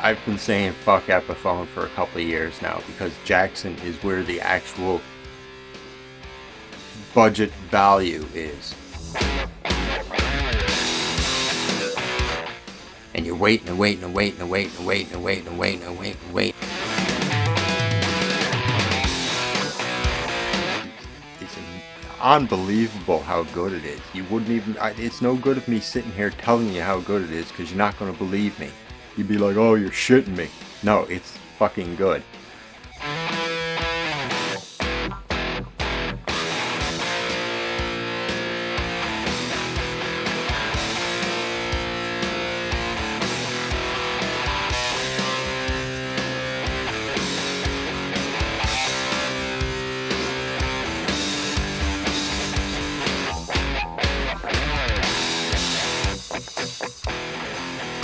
I've been saying fuck Epiphone for a couple of years now because Jackson is where the actual budget value is. And you're waiting and waiting and waiting and waiting and waiting and waiting and waiting and waiting and waiting. It's unbelievable how good it is. You wouldn't even, it's no good of me sitting here telling you how good it is because you're not going to believe me. You'd be like, oh, you're shitting me. No, it's fucking good.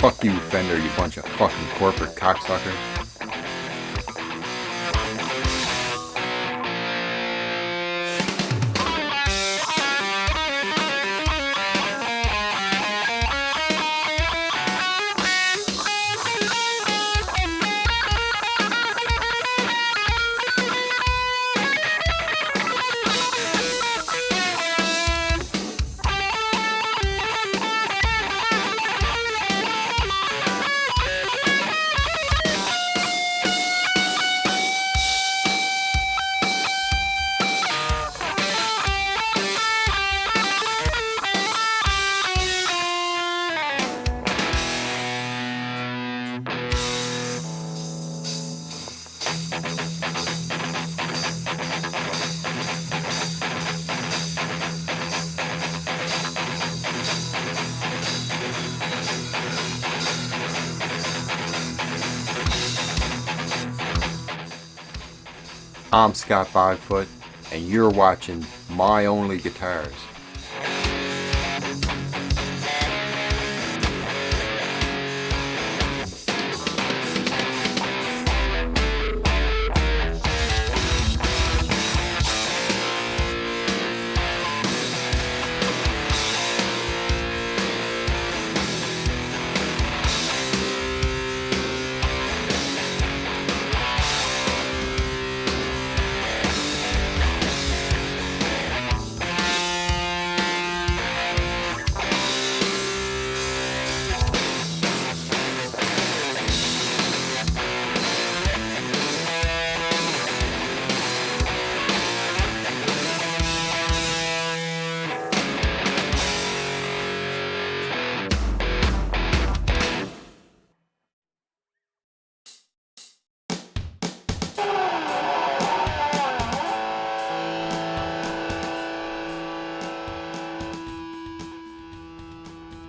Fuck you, Fender, you bunch of fucking corporate cocksuckers. I'm Scott Bogfoot, and you're watching My Only Guitars.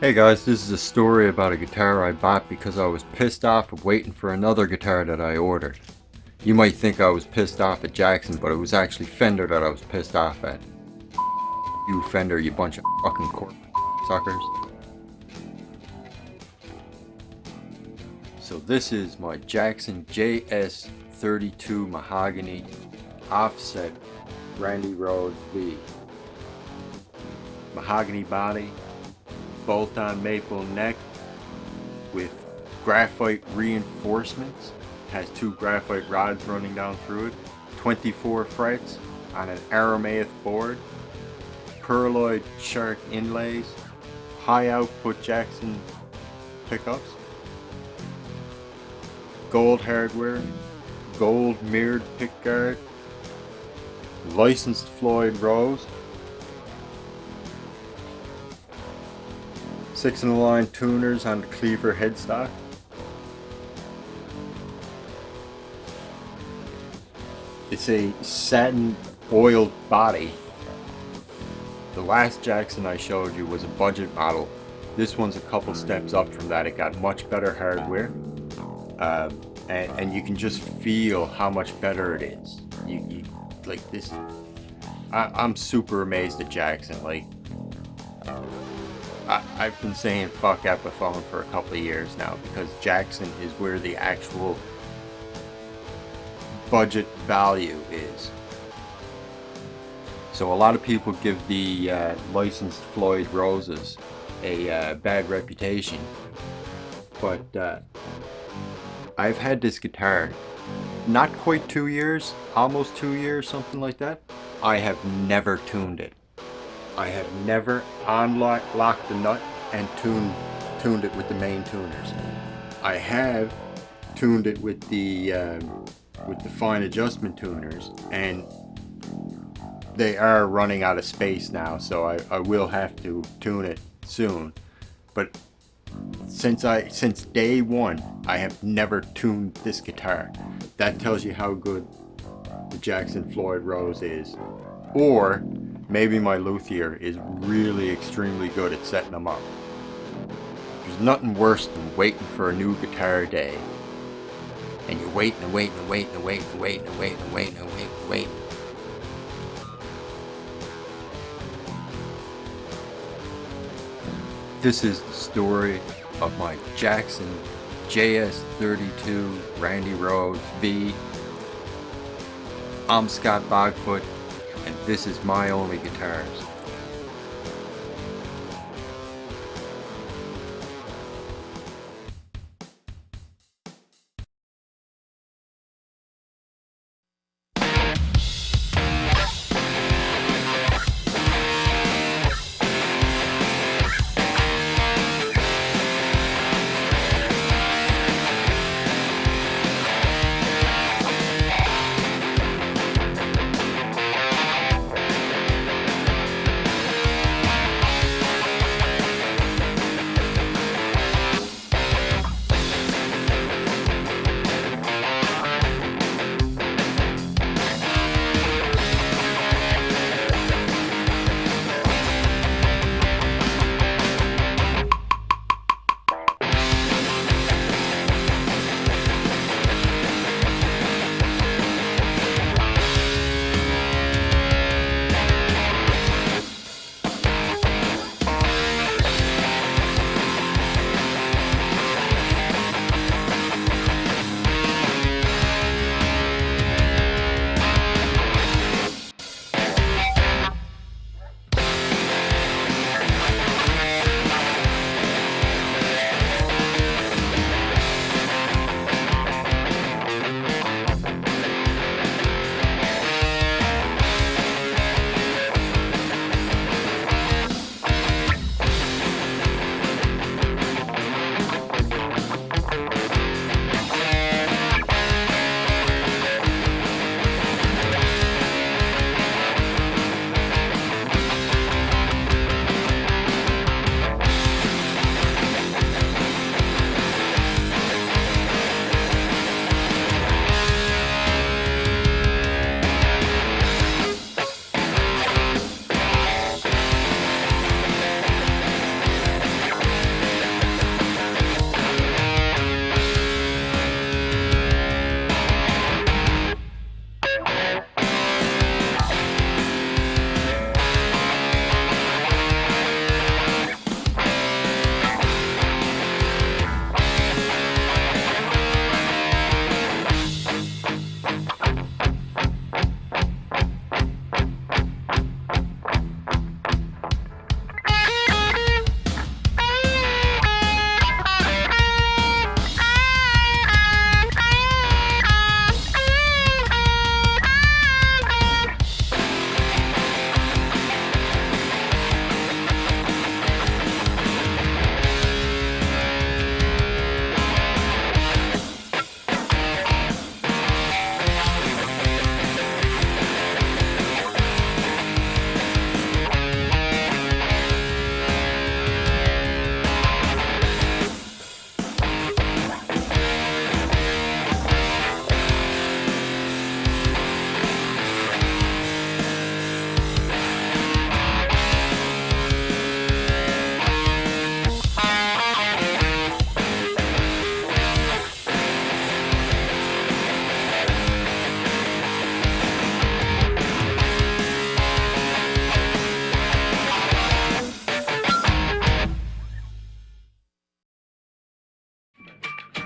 Hey guys, this is a story about a guitar I bought because I was pissed off of waiting for another guitar that I ordered. You might think I was pissed off at Jackson, but it was actually Fender that I was pissed off at. You Fender, you bunch of fucking corporate suckers. So this is my Jackson JS32 Mahogany Offset Randy Rhoads V. Mahogany body, bolt-on maple neck with graphite reinforcements. Has 2 graphite rods running down through it. 24 frets on an Aramaic board. Pearloid shark inlays. High output Jackson pickups. Gold hardware. Gold mirrored pickguard. Licensed Floyd Rose. 6 in the line tuners on the cleaver headstock. It's a satin oiled body. The last Jackson I showed you was a budget model. This one's a couple steps up from that. It got much better hardware. And you can just feel how much better it is. You like this. I'm super amazed at Jackson. Like, I've been saying fuck Epiphone for a couple of years now, because Jackson is where the actual budget value is. So a lot of people give the licensed Floyd Roses a bad reputation, but I've had this guitar not quite 2 years, almost 2 years, something like that. I have never tuned it. I have never unlocked the nut and tuned it with the main tuners. I have tuned it with the fine adjustment tuners, and they are running out of space now, so I will have to tune it soon. But since day one, I have never tuned this guitar. That tells you how good the Jackson Floyd Rose is. Or maybe my luthier is really extremely good at setting them up. There's nothing worse than waiting for a new guitar day, and you're waiting and waiting and waiting and waiting and waiting and waiting and waiting and waiting and waiting. This is the story of my Jackson JS32 Randy Rhoads V. I'm Scott Bogfoot, and this is My Only Guitars.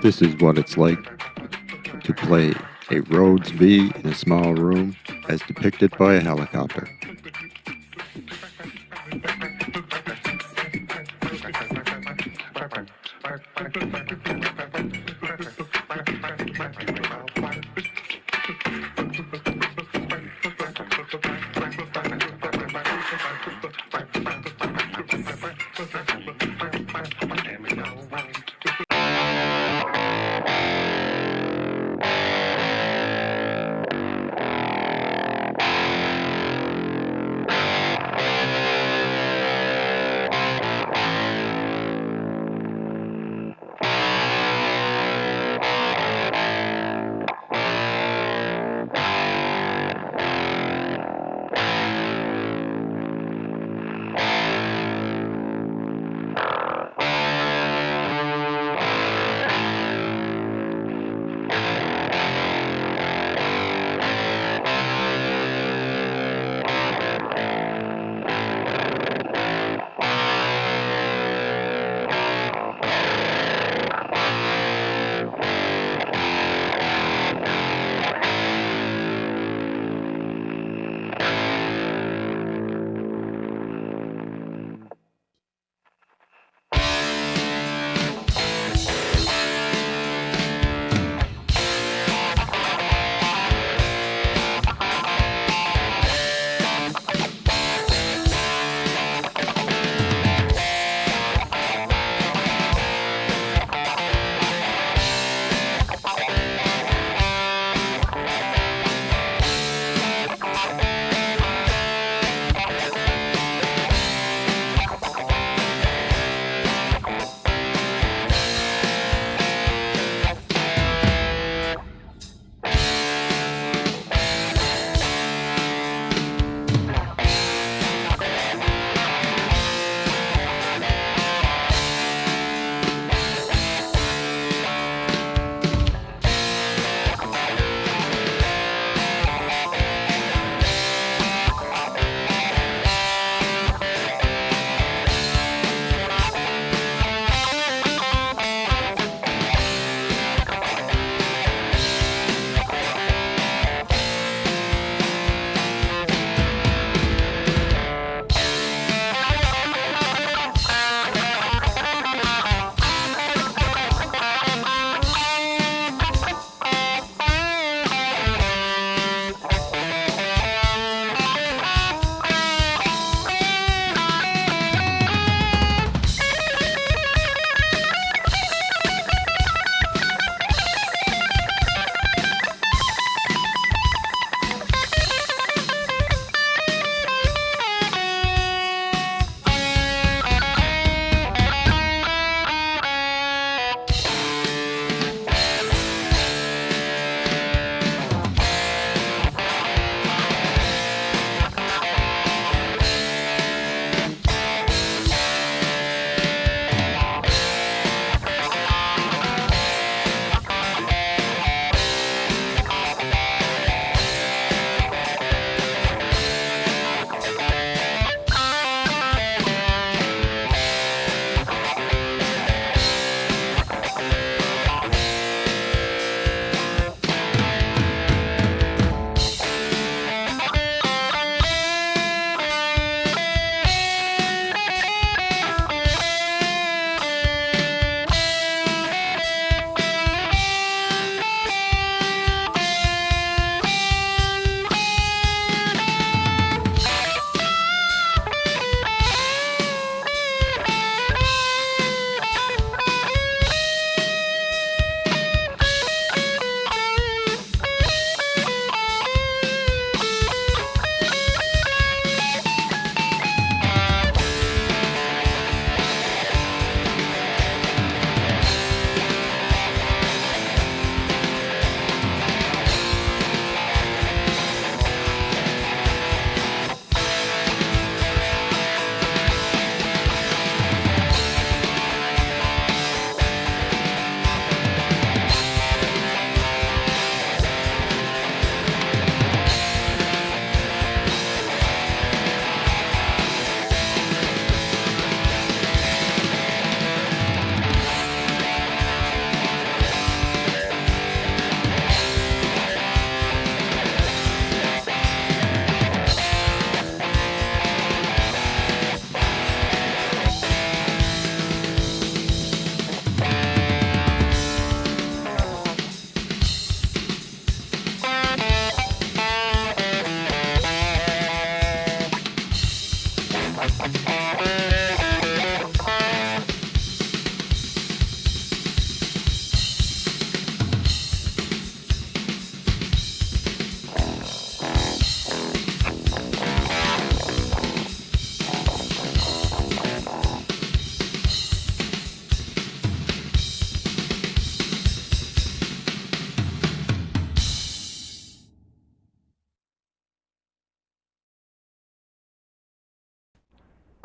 This is what it's like to play a Rhodes V in a small room as depicted by a helicopter.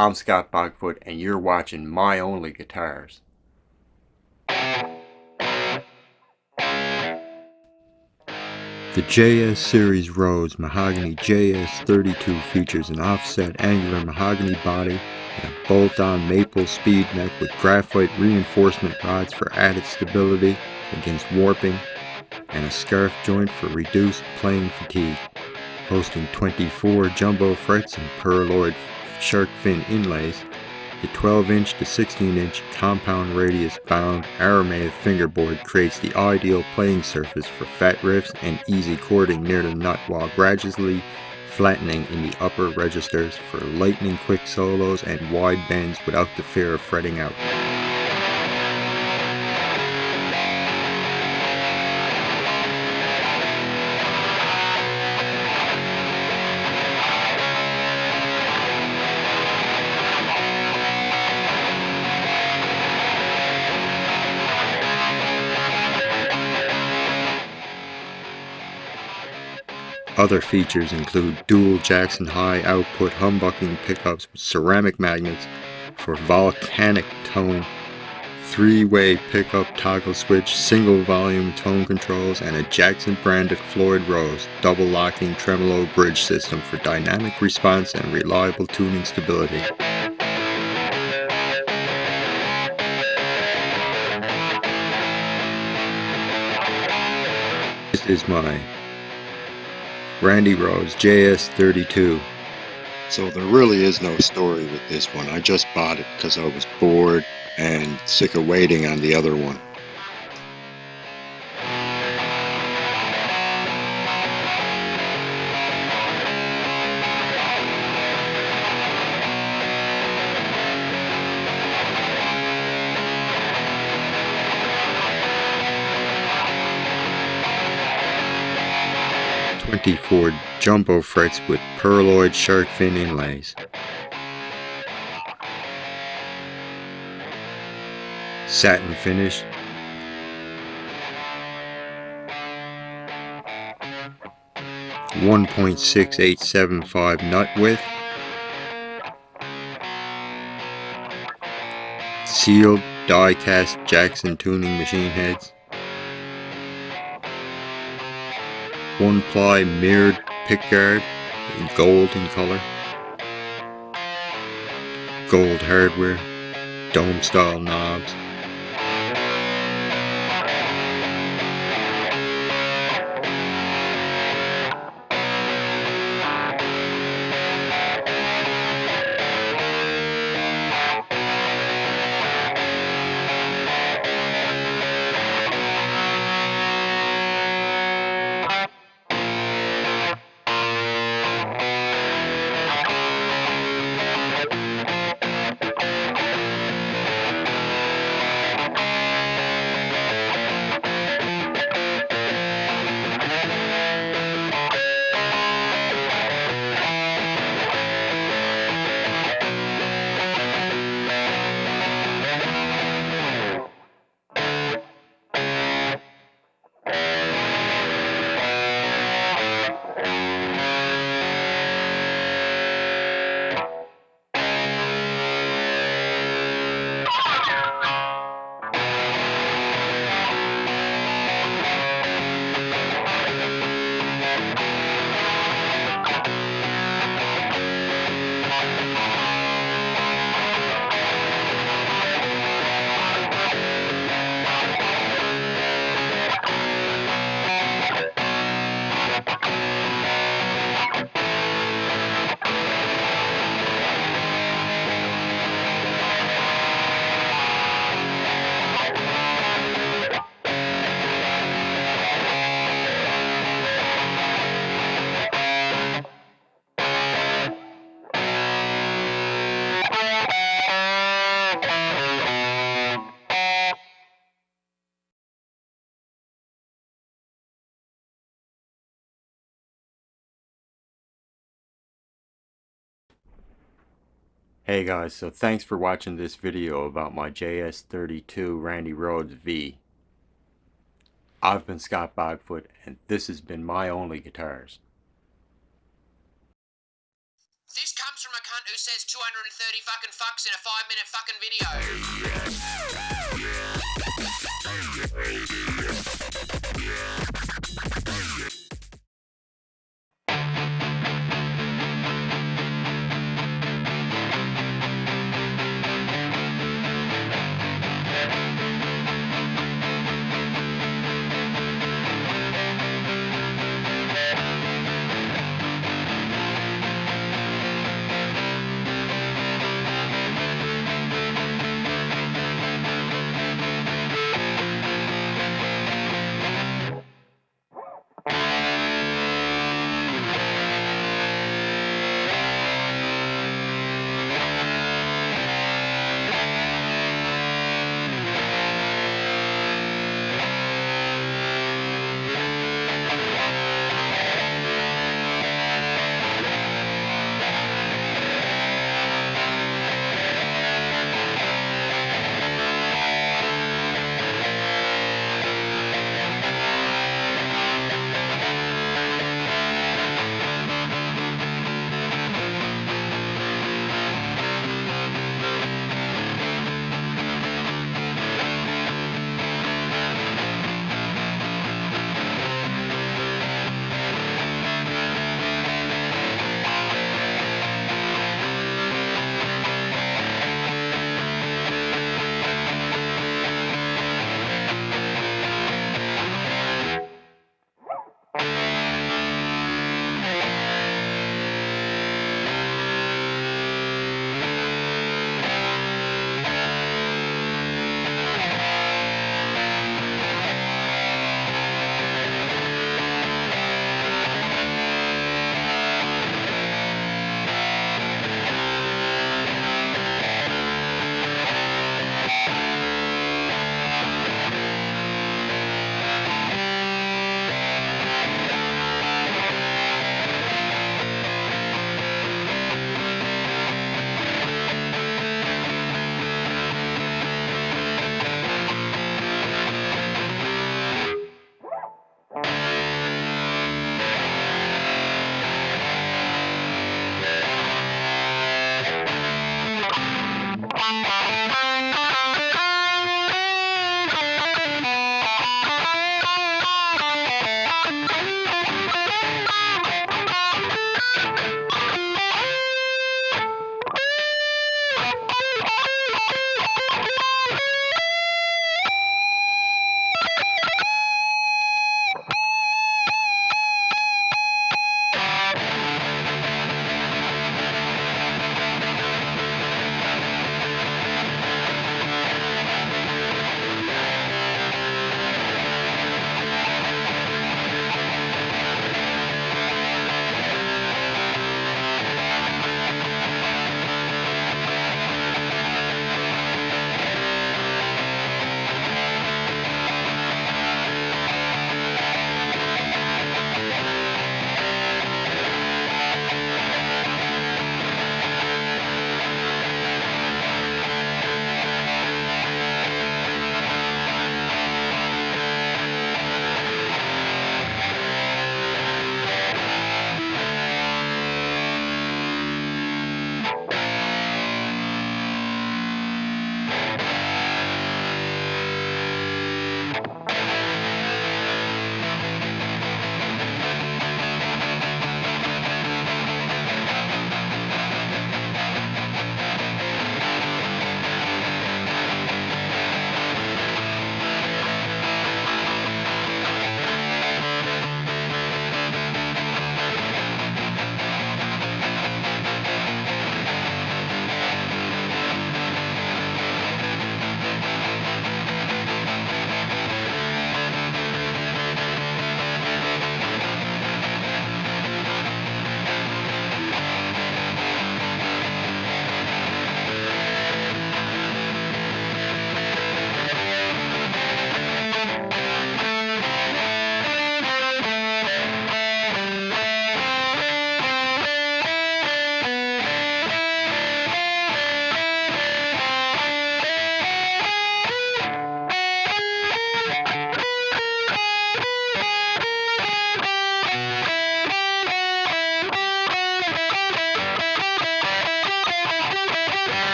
I'm Scott Bogfoot, and you're watching My Only Guitars. The JS Series Rhodes Mahogany JS32 features an offset angular mahogany body and a bolt-on maple speed neck with graphite reinforcement rods for added stability against warping, and a scarf joint for reduced playing fatigue. Hosting 24 jumbo frets and pearloid shark fin inlays, the 12-inch to 16-inch compound radius bound aramaic fingerboard creates the ideal playing surface for fat riffs and easy chording near the nut, while gradually flattening in the upper registers for lightning quick solos and wide bends without the fear of fretting out. Other features include dual Jackson high output humbucking pickups with ceramic magnets for volcanic tone, 3-way pickup toggle switch, single volume tone controls, and a Jackson branded Floyd Rose double locking tremolo bridge system for dynamic response and reliable tuning stability. This is my Randy Rhoads JS32. So there really is no story with this one. I just bought it because I was bored and sick of waiting on the other one. .24 jumbo frets with pearloid shark fin inlays. Satin finish. .6875 nut width. Sealed die-cast Jackson tuning machine heads. 1-ply mirrored pickguard in gold in color. Gold hardware, dome style knobs. Hey guys, so thanks for watching this video about my JS32 Randy Rhoads V. I've been Scott Bogfoot, and this has been My Only Guitars. This comes from a cunt who says 230 fucking fucks in a 5-minute fucking video.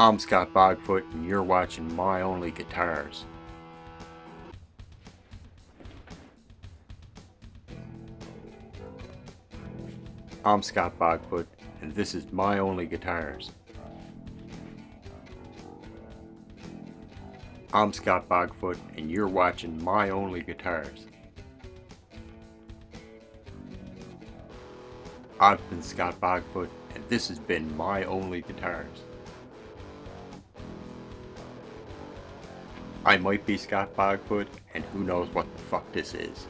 I'm Scott Bogfoot, and you're watching My Only Guitars. I'm Scott Bogfoot, and this is My Only Guitars. I'm Scott Bogfoot, and you're watching My Only Guitars. I've been Scott Bogfoot, and this has been My Only Guitars. I might be Scott Bogfoot, and who knows what the fuck this is.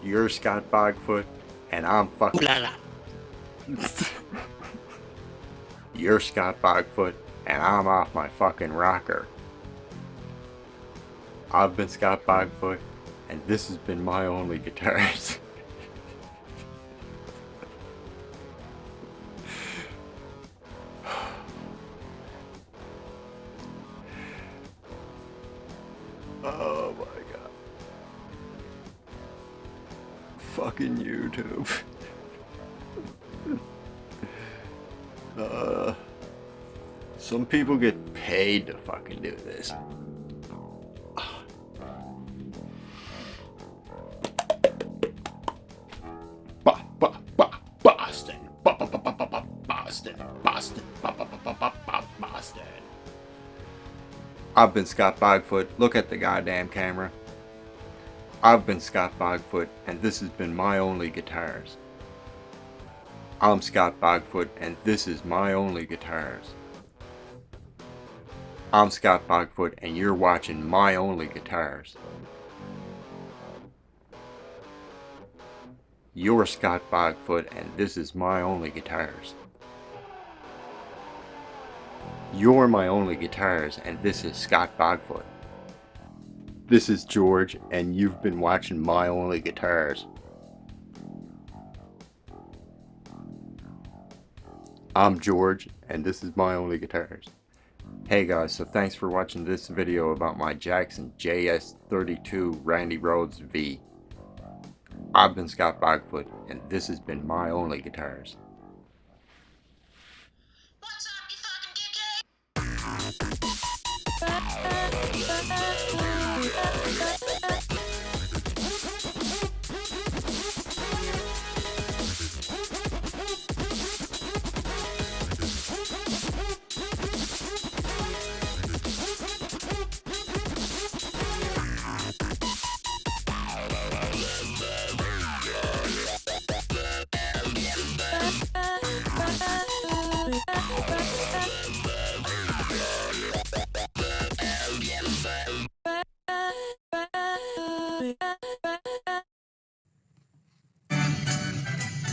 You're Scott Bogfoot, and I'm fucking... You're Scott Bogfoot, and I'm off my fucking rocker. I've been Scott Bogfoot, and this has been My Only Guitars. Oh my god. Fucking YouTube. Some people get paid to fucking do this. Boston. Boston. I've been Scott Bogfoot. Look at the goddamn camera. I've been Scott Bogfoot, and this has been My Only Guitars. I'm Scott Bogfoot, and this is My Only Guitars. I'm Scott Bogfoot, and you're watching My Only Guitars. You're Scott Bogfoot, and this is My Only Guitars. You're My Only Guitars, and this is Scott Bogfoot. This is George, and you've been watching My Only Guitars. I'm George, and this is My Only Guitars. Hey guys, so thanks for watching this video about my Jackson JS32 Randy Rhoads V. I've been Scott Bogfoot, and this has been My Only Guitars. What's up, you fucking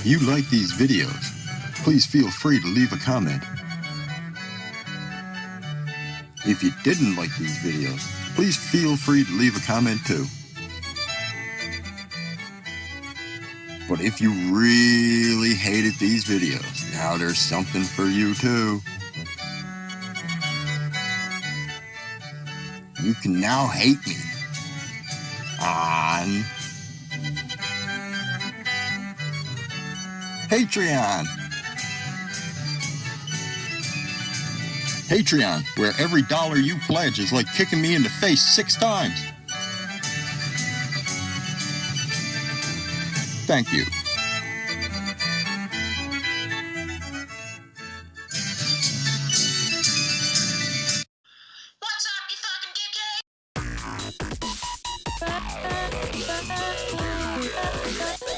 If you like these videos, please feel free to leave a comment. If you didn't like these videos, please feel free to leave a comment too. But if you really hated these videos, now there's something for you too. You can now hate me on Patreon. Patreon, where every dollar you pledge is like kicking me in the face 6 times. Thank you. What's up, you fucking dickhead?